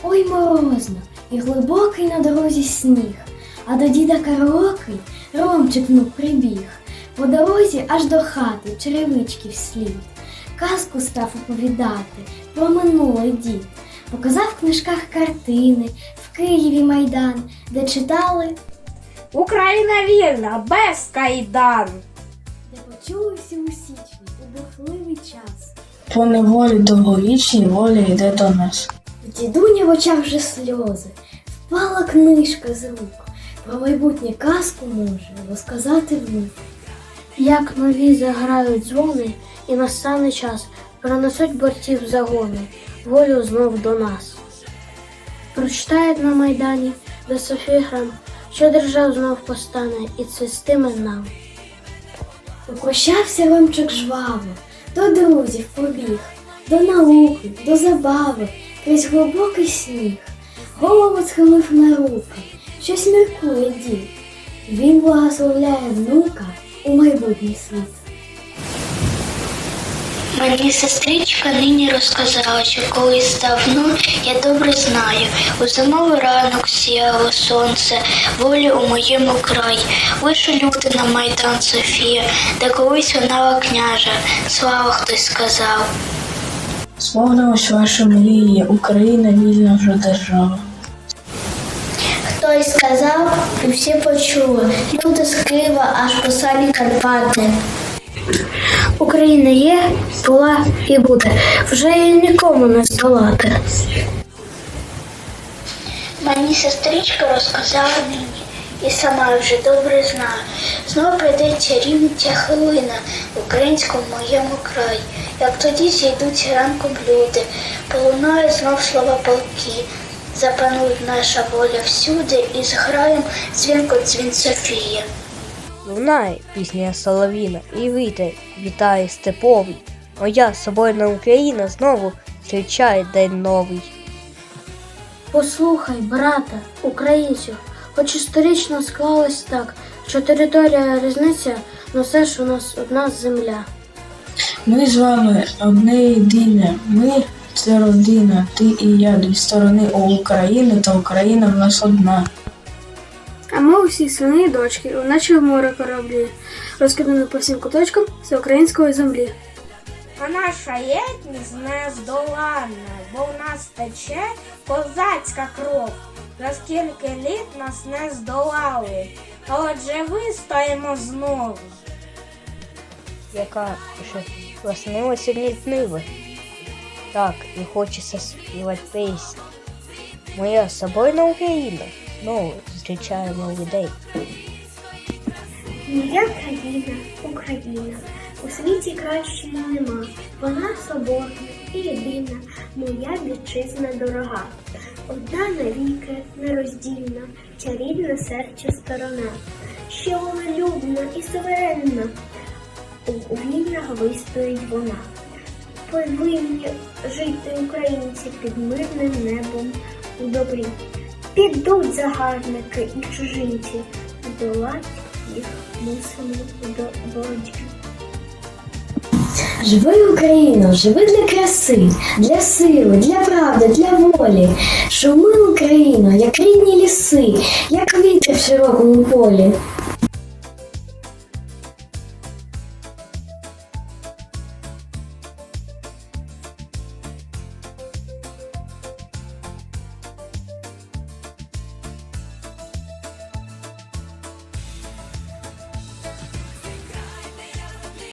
Ой, морозно, і глибокий на дорозі сніг, а до діда Караоки Ромчик внук прибіг. По дорозі аж до хати черевички вслід. Казку став оповідати про минулий дід. Показав в книжках картини, в Києві майдан, де читали Україна вільна, без кайдан. де почули всі у січні у бурхливий час. По неволі довговічній воля йде до нас. В дідуня в очах вже сльози, впала книжка з рук. Про майбутнє казку може розказати внук. Як нові заграють дзвони, і настане час, пронесуть борців загони, волю знов до нас. Прочитають на майдані, де Софіграм, що держав знов постане, і цвістиме нам. Попрощався Ромчик жваво, до друзів побіг, до науки, до забави, крізь глибокий сніг. Голову схилив на руки, щось міркує дід. Він благословляє внука у майбутній світ. Мені сестричка нині розказала, що колись давно, я добре знаю, у зимовий ранок сіяло сонце, волі у моєму краї. Вийшли люди на майдан Софія, де колись вона княжа, слава хтось сказав. Сповнилось ваші мрії, Україна вільна вже держава. Хтось сказав, і всі почули, люди з Києва аж по самі Карпати. Україна є, була і буде, вже її нікому не здолати. Мені сестричка розказала нині, і сама вже добре знаю. Знову прийде чарівна хвилина в українському моєму краї. Як тоді зійдуть ранком люди, полунає знов слова полки. Запанують наша воля всюди, і зграєм дзвінко дзвін Софія. Лунає пісня солов'їна, і вітер вітає степовий. Моя соборна Україна знову зустрічає день новий. Послухай, брате, українцю, хоч історично склалось так, що територія різниця, но все ж у нас одна земля. Ми з вами одне єдине, ми – це родина, ти і я, дві сторони у України, та Україна в нас одна. А ми усі сини і дочки, наче в море кораблі, розкидані по всім куточкам всеукраїнської землі. А наша єдність нездоланна, бо в нас тече козацька кров. За скільки літ нас не здолали, а отже вистоїмо знову. Яка ще власнилася літнива, так і хочеться співати пісню. Моя соборна Україна, знову зустрічаємо людей. Моя країна, Україна, у світі кращої нема. Вона соборна і єдина, моя вітчизна дорога. Одна навіки, нероздільна, ця рідна серця сторона. Ще волелюбна і суверенна, у війнах вистоїть вона. Повинні жити українці під мирним небом у добрі. Підуть загарбники і чужинці, здолать їх мусимо до боротьби. Живи, Україно, живи для краси, для сили, для правди, для волі. Шуми, Україно, як рідні ліси, як вітер в широкому полі.